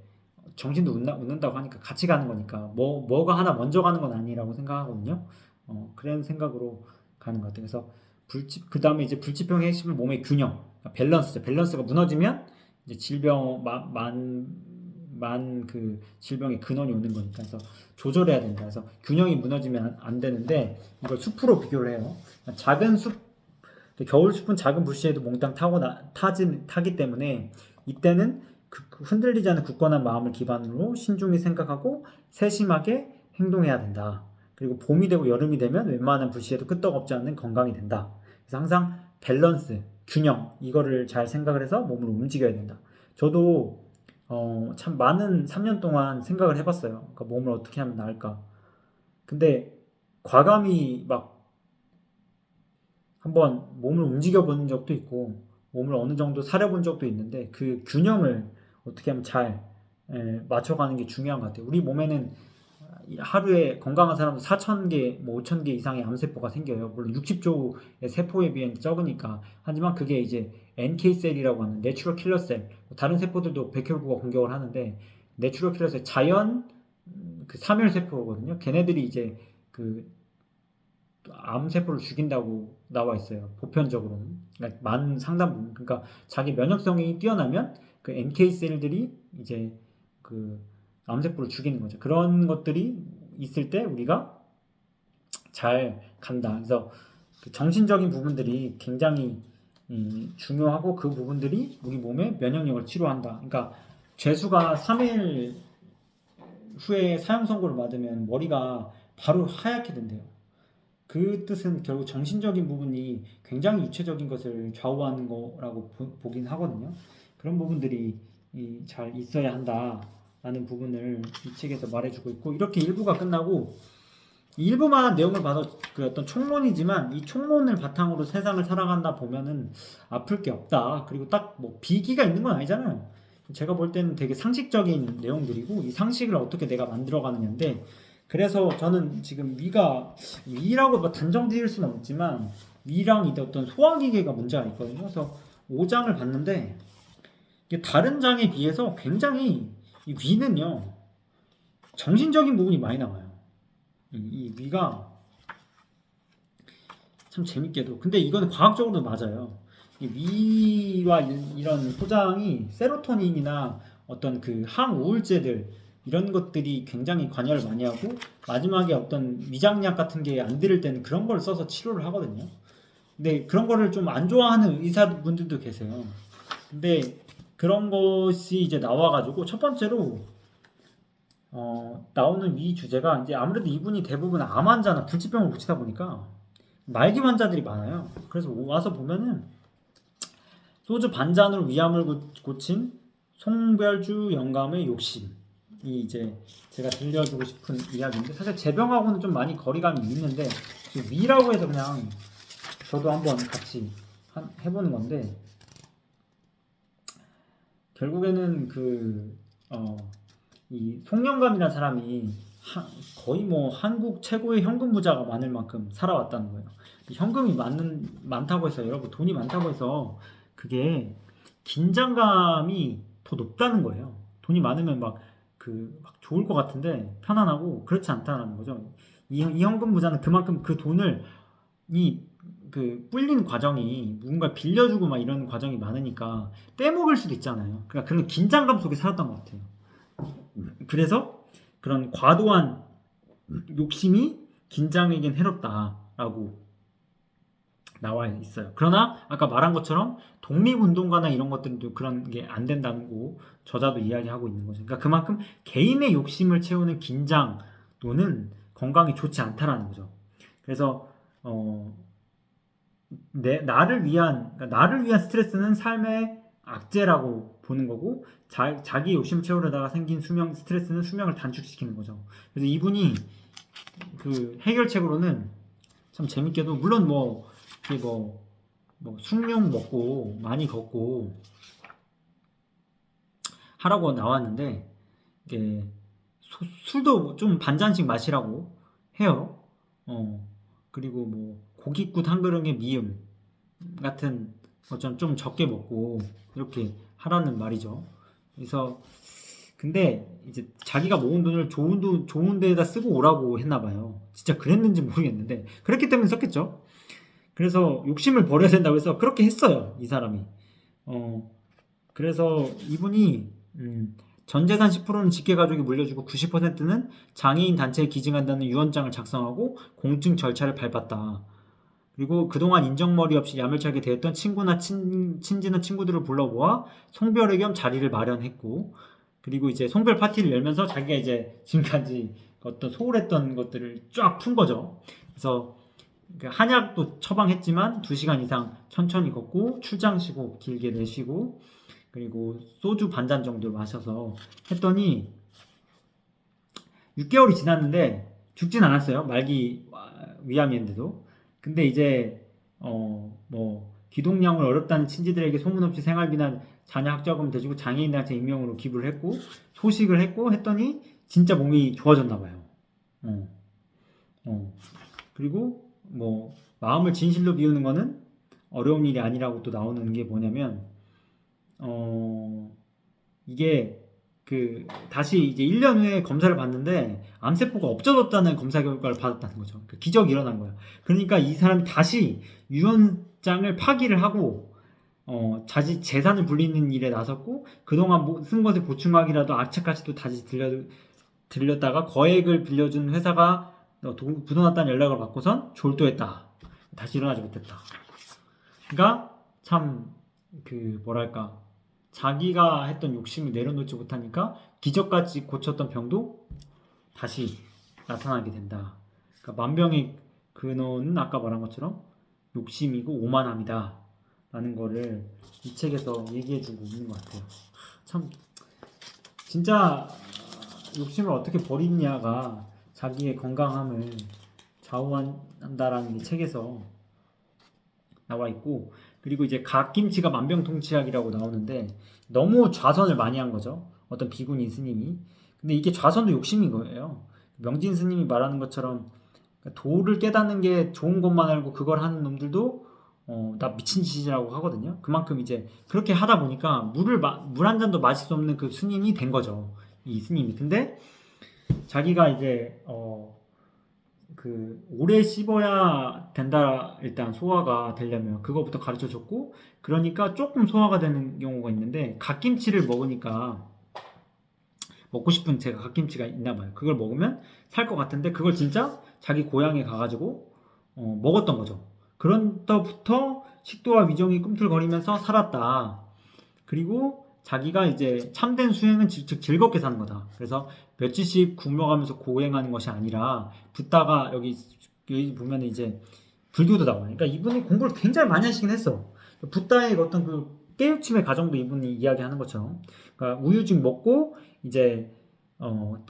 [SPEAKER 1] 정신도 웃는다고 하니까 같이 가는 거니까 뭐가 하나 먼저 가는 건 아니라고 생각하거든요. 그런 생각으로 가는 것 같아요. 그래서 그 다음에 이제 불치병의 핵심은 몸의 균형, 그러니까 밸런스죠. 밸런스가 무너지면 이제 그 질병의 근원이 오는 거니까 그래서 조절해야 된다. 그래서 균형이 무너지면 안 되는데 이걸 숲으로 비교를 해요. 작은 숲 겨울 숲은 작은 불씨에도 몽땅 타기 때문에 이때는 흔들리지 않는 굳건한 마음을 기반으로 신중히 생각하고 세심하게 행동해야 된다. 그리고 봄이 되고 여름이 되면 웬만한 불씨에도 끄떡없지 않는 건강이 된다. 그래서 항상 밸런스, 균형 이거를 잘 생각을 해서 몸을 움직여야 된다. 저도 참 많은 3년 동안 생각을 해봤어요. 그러니까 몸을 어떻게 하면 나을까. 근데 과감히 막 한번 몸을 움직여 본 적도 있고 몸을 어느 정도 사려본 적도 있는데 그 균형을 어떻게 하면 잘 맞춰가는 게 중요한 것 같아요. 우리 몸에는 하루에 건강한 사람도 4,000개, 뭐 5,000개 이상의 암세포가 생겨요. 물론 60조의 세포에 비해 적으니까. 하지만 그게 이제 NK셀이라고 하는 내추럴 킬러셀. 다른 세포들도 백혈구가 공격을 하는데 내추럴 킬러셀 자연 그 사멸세포거든요. 걔네들이 이제 그 암세포를 죽인다고 나와 있어요. 보편적으로는. 그러니까 많은 상당 부분. 그러니까 자기 면역성이 뛰어나면 그 NK 셀들이 이제 그 암세포를 죽이는 거죠. 그런 것들이 있을 때 우리가 잘 간다. 그래서 그 정신적인 부분들이 굉장히 중요하고 그 부분들이 우리 몸의 면역력을 치료한다. 그러니까 죄수가 3일 후에 사형 선고를 받으면 머리가 바로 하얗게 된대요. 그 뜻은 결국 정신적인 부분이 굉장히 유체적인 것을 좌우하는 거라고 보긴 하거든요. 그런 부분들이 잘 있어야 한다라는 부분을 이 책에서 말해주고 있고 이렇게 1부가 끝나고 일부만 내용을 봐서 그 어떤 총론이지만 이 총론을 바탕으로 세상을 살아간다 보면은 아플 게 없다. 그리고 딱 뭐 비기가 있는 건 아니잖아요. 제가 볼 때는 되게 상식적인 내용들이고 이 상식을 어떻게 내가 만들어가느냐인데 그래서 저는 지금 위라고 뭐 단정 지을 수는 없지만 위랑 이제 어떤 소화기계가 문제가 있거든요. 그래서 5장을 봤는데 이게 다른 장에 비해서 굉장히 이 위는요 정신적인 부분이 많이 나와요. 이 위가 참 재밌게도 근데 이거는 과학적으로도 맞아요. 이 위와 이런 소장이 세로토닌이나 어떤 그 항우울제들 이런 것들이 굉장히 관여를 많이 하고 마지막에 어떤 위장약 같은 게 안 들을 때는 그런 걸 써서 치료를 하거든요. 근데 그런 거를 좀 안 좋아하는 의사분들도 계세요. 근데 그런 것이 이제 나와가지고 첫 번째로 나오는 위 주제가 이제 아무래도 이분이 대부분 암 환자나 불치병을 고치다 보니까 말기 환자들이 많아요. 그래서 와서 보면은 소주 반잔으로 위암을 고친 송별주 영감의 욕심이 이제 제가 들려주고 싶은 이야기인데 사실 제 병하고는 좀 많이 거리감이 있는데 위라고 해서 그냥 저도 한번 같이 해보는 건데 결국에는 이 송영감이라는 사람이 거의 뭐 한국 최고의 현금 부자가 많을 만큼 살아왔다는 거예요. 현금이 많다고 해서 여러분 돈이 많다고 해서 그게 긴장감이 더 높다는 거예요. 돈이 많으면 막 좋을 것 같은데 편안하고 그렇지 않다는 거죠. 이 현금 부자는 그만큼 그 돈을 불린 과정이 누군가 빌려주고 막 이런 과정이 많으니까 떼먹을 수도 있잖아요. 그러니까 그런 긴장감 속에 살았던 것 같아요. 그래서 그런 과도한 욕심이 긴장에겐 해롭다라고 나와 있어요. 그러나 아까 말한 것처럼 독립운동가나 이런 것들도 그런 게 안 된다고 저자도 이야기하고 있는 거죠. 그러니까 그만큼 개인의 욕심을 채우는 긴장도는 건강에 좋지 않다라는 거죠. 그래서 나를 위한 스트레스는 삶의 악재라고 보는 거고 자기 욕심 채우려다가 생긴 스트레스는 수명을 단축시키는 거죠. 그래서 이분이 그 해결책으로는 참 재밌게도 물론 숭늉 먹고 많이 걷고 하라고 나왔는데 이게 술도 좀 반잔씩 마시라고 해요. 그리고 뭐 고깃국 한 그릇에 미음 같은 것처럼 좀 적게 먹고 이렇게 하라는 말이죠. 그래서 근데 이제 자기가 모은 돈을 좋은 데에다 쓰고 오라고 했나 봐요. 진짜 그랬는지 모르겠는데 그랬기 때문에 썼겠죠. 그래서 욕심을 버려야 된다고 해서 그렇게 했어요. 이 사람이. 그래서 이분이 전 재산 10%는 직계가족이 물려주고 90%는 장애인 단체에 기증한다는 유언장을 작성하고 공증 절차를 밟았다. 그리고 그동안 인정머리 없이 야멸차게 대했던 친구나 친지나 친구들을 불러 모아 송별회 겸 자리를 마련했고 그리고 이제 송별 파티를 열면서 자기가 이제 지금까지 어떤 소홀했던 것들을 쫙 푼 거죠. 그래서 한약도 처방했지만 2시간 이상 천천히 걷고 출장 쉬고 길게 내쉬고 그리고 소주 반잔 정도 마셔서 했더니 6개월이 지났는데 죽진 않았어요. 말기 위암이었는데도. 근데 이제 기동량을 어렵다는 친지들에게 소문없이 생활비나 자녀 학자금 대주고 장애인한테 익명으로 기부를 했고 소식을 했고 했더니 진짜 몸이 좋아졌나 봐요. 그리고 마음을 진실로 비우는 거는 어려운 일이 아니라고 또 나오는 게 뭐냐면 이게 다시 이제 1년 후에 검사를 받는데 암세포가 없어졌다는 검사 결과를 받았다는 거죠. 기적이 일어난 거야. 그러니까 이 사람이 다시 유언장을 파기를 하고 자기 재산을 불리는 일에 나섰고 그동안 쓴 것을 보충하기라도 악착같이 다시 들렸다가 거액을 빌려준 회사가 부도났다는 연락을 받고선 졸도했다. 다시 일어나지 못했다. 그러니까 참 뭐랄까 자기가 했던 욕심을 내려놓지 못하니까 기적같이 고쳤던 병도 다시 나타나게 된다. 그러니까 만병의 근원은 아까 말한 것처럼 욕심이고 오만함이다 라는 거를 이 책에서 얘기해주고 있는 것 같아요. 참 진짜 욕심을 어떻게 버리냐가 자기의 건강함을 좌우한다라는 이 책에서 나와 있고, 그리고 이제 갓김치가 만병통치약이라고 나오는데 너무 좌선을 많이 한 거죠. 어떤 비구니 스님이. 근데 이게 좌선도 욕심인 거예요. 명진 스님이 말하는 것처럼 도를 깨닫는 게 좋은 것만 알고 그걸 하는 놈들도 나 미친 짓이라고 하거든요. 그만큼 이제 그렇게 하다 보니까 물 한 잔도 마실 수 없는 그 스님이 된 거죠. 이 스님이. 근데 자기가 이제 그 오래 씹어야 된다. 일단 소화가 되려면 그거부터 가르쳐 줬고, 그러니까 조금 소화가 되는 경우가 있는데 갓김치를 먹으니까 먹고 싶은 제가 갓김치가 있나 봐요. 그걸 먹으면 살 것 같은데 그걸 진짜 자기 고향에 가가지고 먹었던 거죠. 그런부터 식도와 위종이 꿈틀거리면서 살았다. 그리고 자기가 이제 참된 수행은 즉 즐겁게 사는 거다. 그래서 며칠씩 굶어가면서 고행하는 것이 아니라 붓다가 여기 보면 이제 불교도 나와요. 그러니까 이분이 공부를 굉장히 많이 하시긴 했어. 붓다의 어떤 그 깨우침의 과정도 이분이 이야기하는 것처럼, 그러니까 우유죽 먹고 이제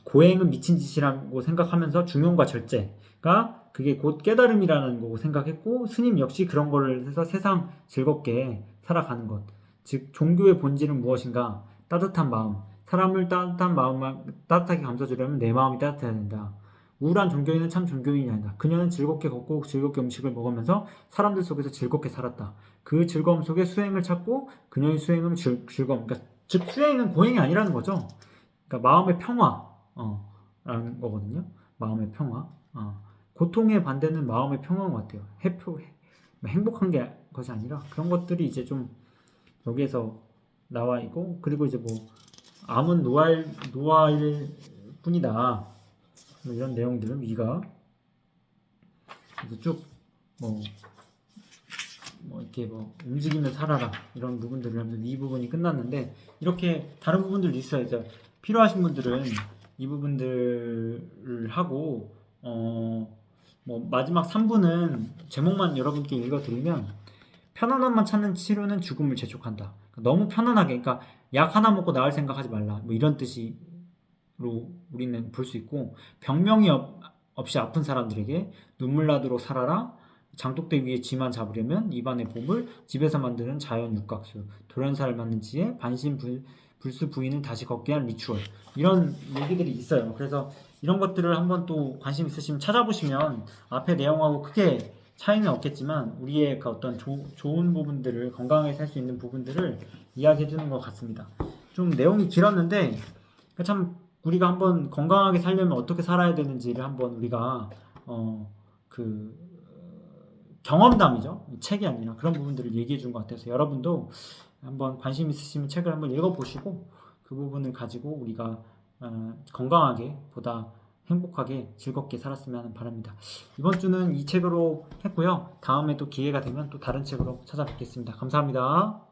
[SPEAKER 1] 고행은 미친 짓이라고 생각하면서 중용과 절제가 그게 곧 깨달음이라는 거고 생각했고, 스님 역시 그런 거를 해서 세상 즐겁게 살아가는 것. 즉 종교의 본질은 무엇인가? 따뜻한 마음. 사람을 따뜻한 마음만 따뜻하게 감싸주려면 내 마음이 따뜻해야 된다. 우울한 종교인은 참 종교인이 아니다. 그녀는 즐겁게 걷고 즐겁게 음식을 먹으면서 사람들 속에서 즐겁게 살았다. 그 즐거움 속에 수행을 찾고 그녀의 수행은 즐거움. 그러니까 즉 수행은 고행이 아니라는 거죠. 그러니까 마음의 평화, 라는 거거든요. 마음의 평화. 고통의 반대는 마음의 평화인 것 같아요. 행복한 게 것이 아니라 그런 것들이 이제 좀 여기에서 나와 있고, 그리고 이제 뭐 암은 노화일 뿐이다. 뭐 이런 내용들을 위가 쭉뭐 이렇게 뭐 움직이며 살아라 이런 부분들을 하면서 이 부분이 끝났는데, 이렇게 다른 부분들도 있어요. 이제 필요하신 분들은 이 부분들을 하고 뭐 마지막 3부는 제목만 여러분께 읽어드리면, 편안함만 찾는 치료는 죽음을 재촉한다. 너무 편안하게, 그러니까 약 하나 먹고 나을 생각하지 말라. 뭐 이런 뜻으로 우리는 볼 수 있고, 병명이 없이 아픈 사람들에게 눈물 나도록 살아라. 장독대 위에 쥐만 잡으려면 입안의 보물, 집에서 만드는 자연 육각수, 돌연사를 맞는 지혜, 불수 부인을 다시 걷게 한 리추얼, 이런 얘기들이 있어요. 그래서 이런 것들을 한번 또 관심 있으시면 찾아보시면 앞에 내용하고 크게 차이는 없겠지만 우리의 그 어떤 좋은 부분들을, 건강하게 살 수 있는 부분들을 이야기해 주는 것 같습니다. 좀 내용이 길었는데 참 우리가 한번 건강하게 살려면 어떻게 살아야 되는지를 한번 우리가 그 경험담이죠. 책이 아니라 그런 부분들을 얘기해 준 것 같아서 여러분도 한번 관심 있으시면 책을 한번 읽어보시고 그 부분을 가지고 우리가 건강하게 보다 행복하게 즐겁게 살았으면 하는 바랍니다. 이번 주는 이 책으로 했고요. 다음에 또 기회가 되면 또 다른 책으로 찾아뵙겠습니다. 감사합니다.